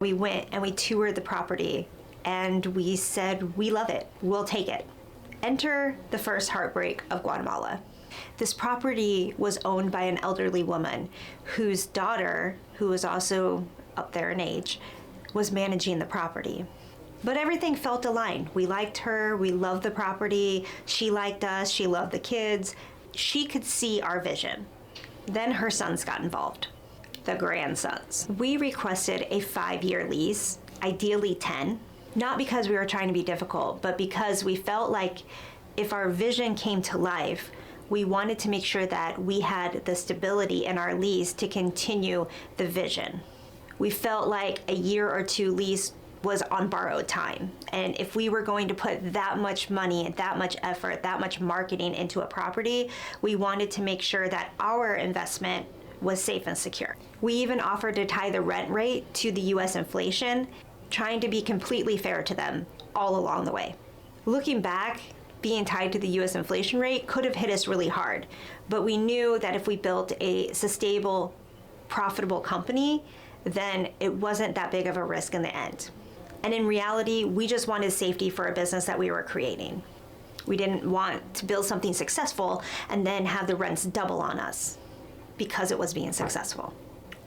We went and we toured the property and we said, we love it, we'll take it. Enter the first heartbreak of Guatemala. This property was owned by an elderly woman whose daughter, who was also up there in age, was managing the property. But everything felt aligned. We liked her, we loved the property, she liked us, she loved the kids. She could see our vision. Then her sons got involved, the grandsons. We requested a 5-year lease, ideally 10, not because we were trying to be difficult, but because we felt like if our vision came to life, we wanted to make sure that we had the stability in our lease to continue the vision. We felt like a year or two lease was on borrowed time. And if we were going to put that much money, that much effort, that much marketing into a property, we wanted to make sure that our investment was safe and secure. We even offered to tie the rent rate to the US inflation, trying to be completely fair to them all along the way. Looking back, being tied to the US inflation rate could have hit us really hard, but we knew that if we built a sustainable, profitable company, then it wasn't that big of a risk in the end. And in reality, we just wanted safety for a business that we were creating. We didn't want to build something successful and then have the rents double on us because it was being successful.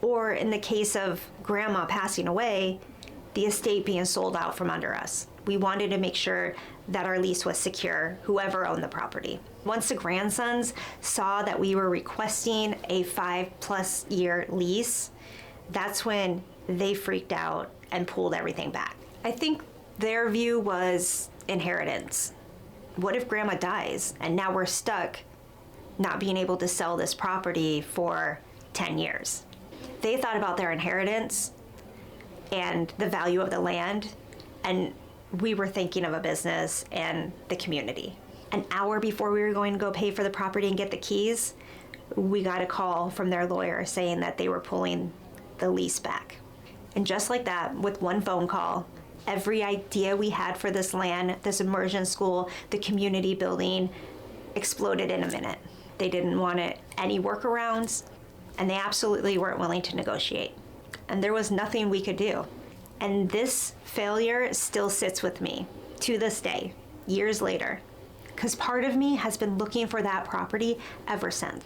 Or in the case of grandma passing away, the estate being sold out from under us. We wanted to make sure that our lease was secure, whoever owned the property. Once the grandsons saw that we were requesting a 5+ year lease, that's when they freaked out and pulled everything back. I think their view was inheritance. What if grandma dies and now we're stuck not being able to sell this property for 10 years? They thought about their inheritance and the value of the land, and we were thinking of a business and the community. An hour before we were going to go pay for the property and get the keys, we got a call from their lawyer saying that they were pulling the lease back. And just like that, with one phone call, every idea we had for this land, this immersion school, the community building, exploded in a minute. They didn't want any workarounds, and they absolutely weren't willing to negotiate. And there was nothing we could do. And this failure still sits with me to this day, years later, because part of me has been looking for that property ever since.